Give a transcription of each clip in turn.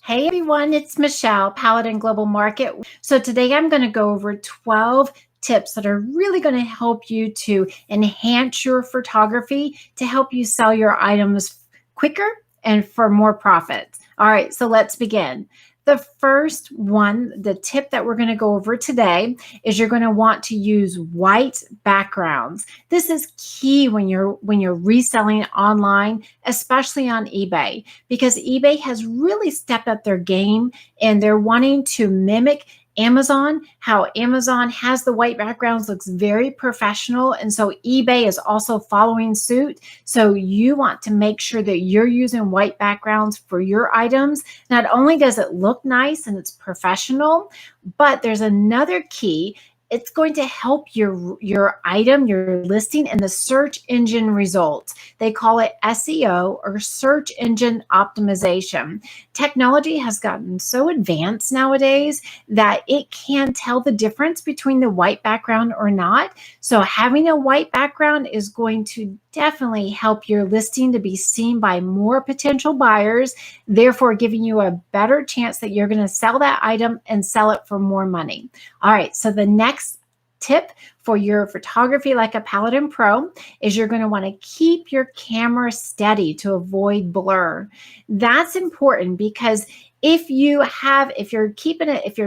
Hey everyone, it's Michelle, Paladin Global Market. So today I'm going to go over 12 tips that are really going to help you to enhance your photography to help you sell your items quicker and for more profits. All right, so let's begin. The first one, the tip that we're going to go over today is you're going to want to use white backgrounds. This is key when you're reselling online, especially on eBay, because eBay has really stepped up their game and they're wanting to mimic Amazon, how Amazon has the white backgrounds, looks very professional. And so eBay is also following suit. So you want to make sure that you're using white backgrounds for your items. Not only does it look nice and it's professional, but there's another key. It's going to help your item, your listing, in the search engine results. They call it SEO, or search engine optimization. Technology has gotten so advanced nowadays that it can tell the difference between the white background or not. So having a white background is going to definitely help your listing to be seen by more potential buyers, therefore giving you a better chance that you're going to sell that item and sell it for more money. All right, so the next tip for your photography like a Paladin Pro is you're going to want to keep your camera steady to avoid blur. That's important because if you're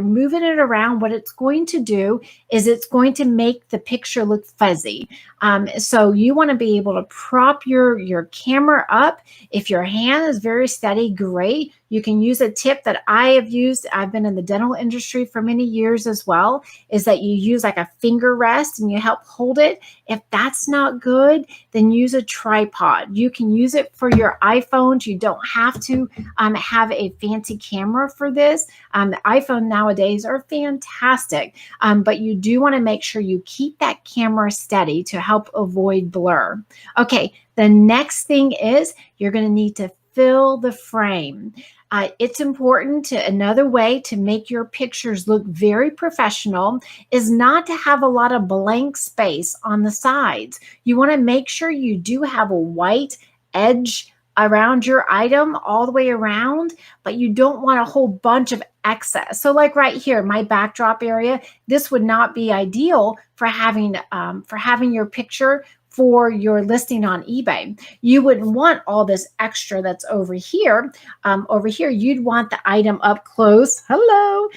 moving it around, what it's going to do is it's going to make the picture look fuzzy. So you want to be able to prop your camera up. If your hand is very steady, great. You can use a tip that I have used. I've been in the dental industry for many years as well, is that you use like a finger rest and you help hold it. If that's not good, then use a tripod. You can use it for your iPhones. You don't have to have a fancy camera for this. The iPhone nowadays are fantastic, but you do want to make sure you keep that camera steady to help avoid blur. Okay, the next thing is you're going to need to fill the frame. It's important another way to make your pictures look very professional is not to have a lot of blank space on the sides. You want to make sure you do have a white edge around your item all the way around, but you don't want a whole bunch of excess. So like right here, my backdrop area, this would not be ideal for having your picture for your listing on eBay. You wouldn't want all this extra that's over here. Over here, you'd want the item up close, hello,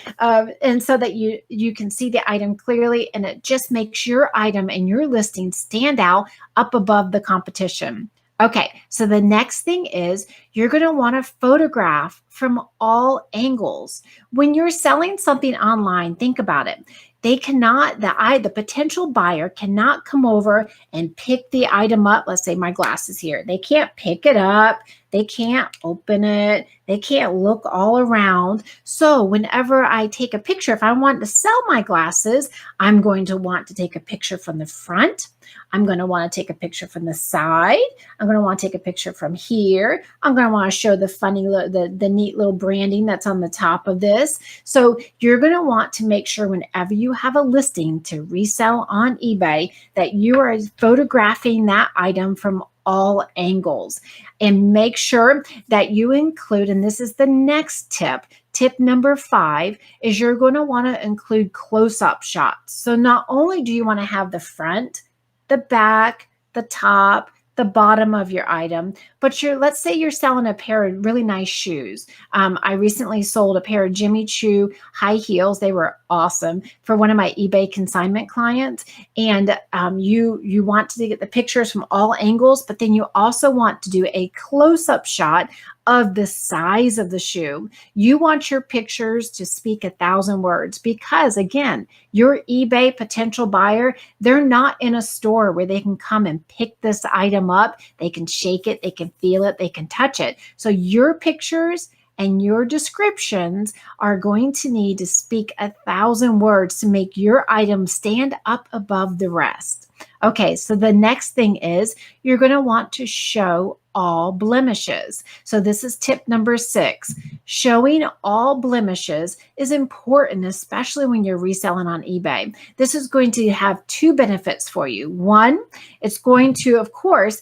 and so that you can see the item clearly, and it just makes your item and your listing stand out up above the competition. Okay, so the next thing is you're going to want to photograph from all angles. When you're selling something online, think about it. The potential buyer cannot come over and pick the item up. Let's say my glasses here. They can't pick it up. They can't open it. They can't look all around. So whenever I take a picture, if I want to sell my glasses, I'm going to want to take a picture from the front. I'm going to want to take a picture from the side. I'm going to want to take a picture from here. I'm going to want to show the funny, the neat little branding that's on the top of this. So you're going to want to make sure whenever you have a listing to resell on eBay that you are photographing that item from all angles, and make sure that you include, and this is the next tip, tip number 5, is you're going to want to include close-up shots. So not only do you want to have the front, the back, the top, the bottom of your item, but let's say you're selling a pair of really nice shoes. I recently sold a pair of Jimmy Choo high heels. They were awesome for one of my eBay consignment clients. And you want to get the pictures from all angles, but then you also want to do a close-up shot of the size of the shoe. You want your pictures to speak 1,000 words because, again, your eBay potential buyer, they're not in a store where they can come and pick this item up. They can shake it, they can feel it, they can touch it. So your pictures and your descriptions are going to need to speak 1,000 words to make your item stand up above the rest. Okay, so the next thing is you're going to want to show all blemishes. So this is tip number 6. Showing all blemishes is important, especially when you're reselling on eBay. This is going to have 2 benefits for you. One, it's going to, of course,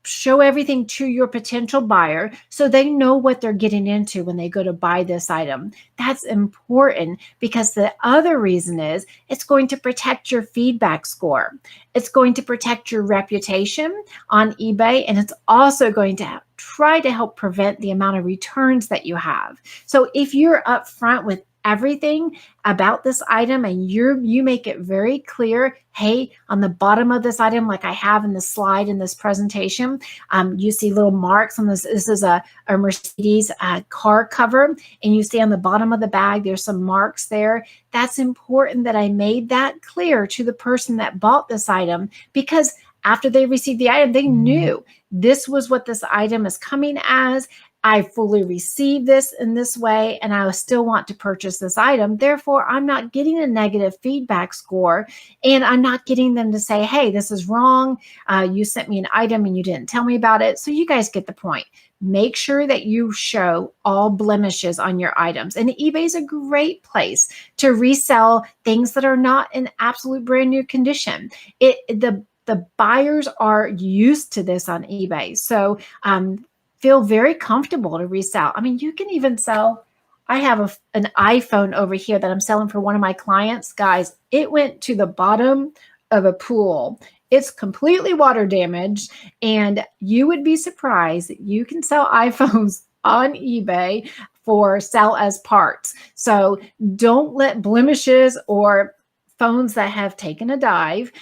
show everything to your potential buyer so they know what they're getting into when they go to buy this item. That's important because the other reason is it's going to protect your feedback score. It's going to protect your reputation on eBay, and it's also going to try to help prevent the amount of returns that you have. So if you're upfront with everything about this item and you make it very clear, hey, on the bottom of this item, like I have in the slide in this presentation, you see little marks on this. This is a Mercedes car cover, and you see on the bottom of the bag there's some marks there. That's important that I made that clear to the person that bought this item, because after they received the item, they knew this was what this item is coming as. I fully received this in this way, and I still want to purchase this item. Therefore, I'm not getting a negative feedback score, and I'm not getting them to say, hey, this is wrong. You sent me an item and you didn't tell me about it. So you guys get the point. Make sure that you show all blemishes on your items. And eBay is a great place to resell things that are not in absolute brand new condition. The buyers are used to this on eBay. So feel very comfortable to resell. I mean, you can even sell. I have an iPhone over here that I'm selling for one of my clients. Guys, it went to the bottom of a pool. It's completely water damaged, and you would be surprised that you can sell iPhones on eBay for sell as parts. So don't let blemishes or phones that have taken a dive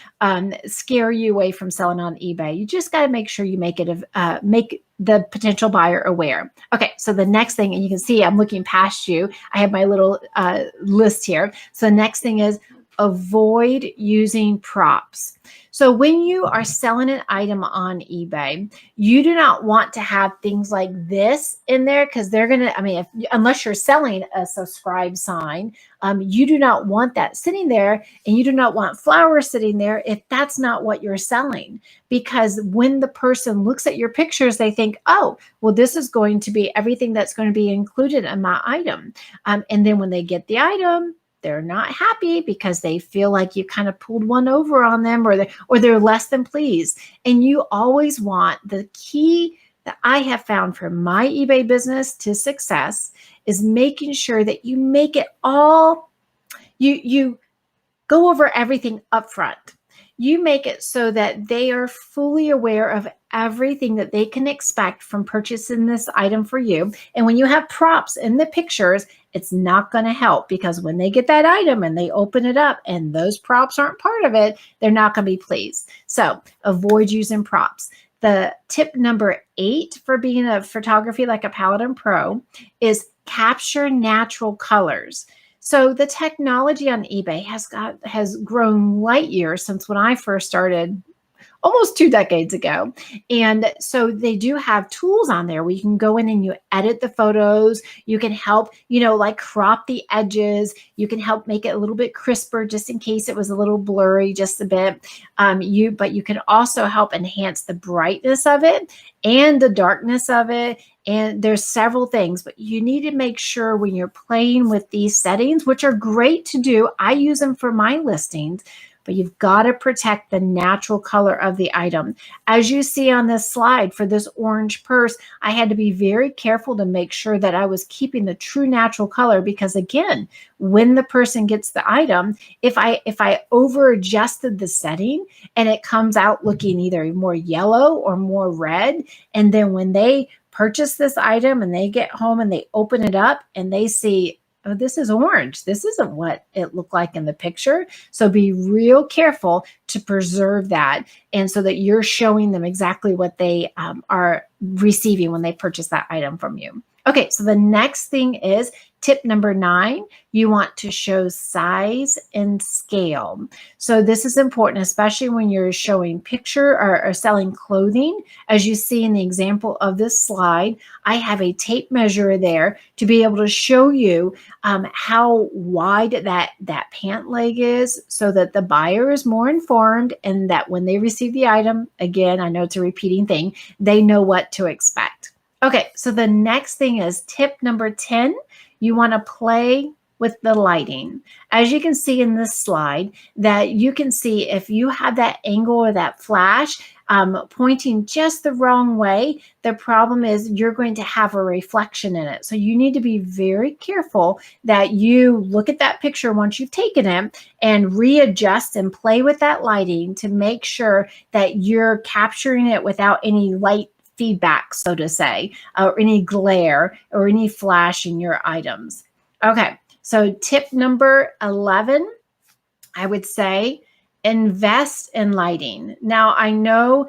scare you away from selling on eBay. You just got to make sure you make the potential buyer aware. Okay, so the next thing, and you can see I'm looking past you. I have my little list here. So the next thing is avoid using props. So when you are selling an item on eBay, you do not want to have things like this in there, because they're going to, unless you're selling a subscribe sign, you do not want that sitting there, and you do not want flowers sitting there if that's not what you're selling. Because when the person looks at your pictures, they think, oh, well, this is going to be everything that's going to be included in my item. And then when they get the item, they're not happy because they feel like you kind of pulled one over on them, or they're less than pleased. And you always want, the key that I have found for my eBay business to success is making sure that you make it all, you go over everything up front. You make it so that they are fully aware of everything that they can expect from purchasing this item for you. And when you have props in the pictures, it's not going to help, because when they get that item and they open it up and those props aren't part of it, they're not going to be pleased. So avoid using props. The tip number 8 for being a photography like a Paladin Pro is capture natural colors. So the technology on eBay has grown light years since when I first started almost 2 decades ago. And so they do have tools on there where you can go in and you edit the photos. You can help, like crop the edges. You can help make it a little bit crisper just in case it was a little blurry, just a bit. But you can also help enhance the brightness of it and the darkness of it. And there's several things, but you need to make sure when you're playing with these settings, which are great to do. I use them for my listings, but you've got to protect the natural color of the item. As you see on this slide for this orange purse, I had to be very careful to make sure that I was keeping the true natural color, because again, when the person gets the item, if I over adjusted the setting and it comes out looking either more yellow or more red, and then when they purchase this item and they get home and they open it up and they see, oh, this is orange. This isn't what it looked like in the picture. So be real careful to preserve that, and so that you're showing them exactly what they are receiving when they purchase that item from you. Okay, so the next thing is tip number 9. You want to show size and scale. So this is important, especially when you're showing picture or selling clothing. As you see in the example of this slide, I have a tape measure there to be able to show you how wide that pant leg is, so that the buyer is more informed, and that when they receive the item, again, I know it's a repeating thing, they know what to expect. Okay, so the next thing is tip number 10. You want to play with the lighting. As you can see in this slide, that you can see if you have that angle or that flash, pointing just the wrong way, the problem is you're going to have a reflection in it. So you need to be very careful that you look at that picture once you've taken it and readjust and play with that lighting to make sure that you're capturing it without any light feedback, so to say, or any glare or any flash in your items. Okay, so tip number 11, I would say invest in lighting. Now, I know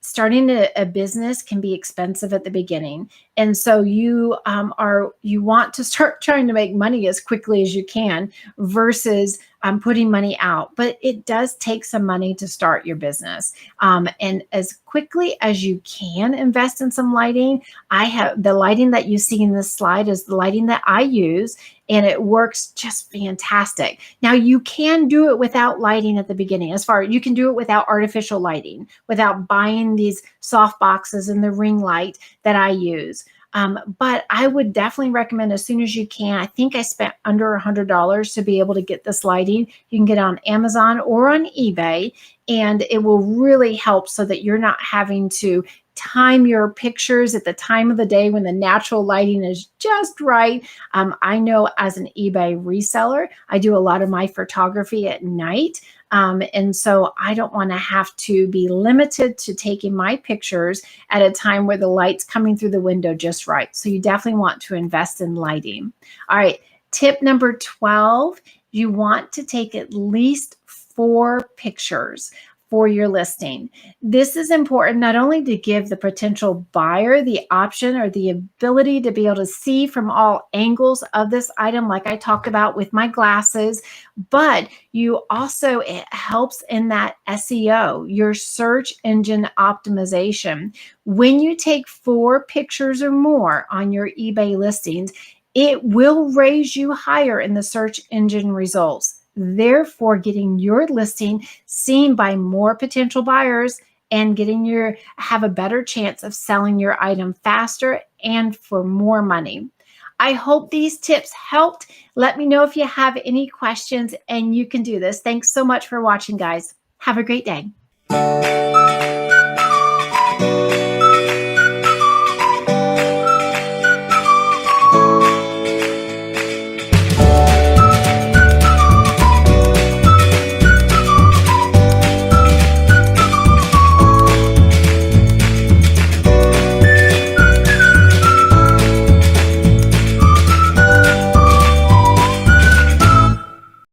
starting a business can be expensive at the beginning. And so you want to start trying to make money as quickly as you can versus putting money out. But it does take some money to start your business. And as quickly as you can invest in some lighting, I have the lighting that you see in this slide is the lighting that I use, and it works just fantastic. Now, you can do it without lighting at the beginning. You can do it without artificial lighting, without buying these soft boxes and the ring light that I use. But I would definitely recommend as soon as you can. I think I spent under $100 to be able to get this lighting. You can get it on Amazon or on eBay, and it will really help so that you're not having to time your pictures at the time of the day when the natural lighting is just right. I know as an eBay reseller, I do a lot of my photography at night. And so I don't want to have to be limited to taking my pictures at a time where the light's coming through the window just right. So you definitely want to invest in lighting. All right, tip number 12, you want to take at least 4 pictures for your listing. This is important not only to give the potential buyer the option or the ability to be able to see from all angles of this item, like I talked about with my glasses, but it helps in that SEO, your search engine optimization. When you take 4 pictures or more on your eBay listings, it will raise you higher in the search engine results, therefore getting your listing seen by more potential buyers and have a better chance of selling your item faster and for more money. I hope these tips helped. Let me know if you have any questions, and you can do this. Thanks so much for watching, guys. Have a great day.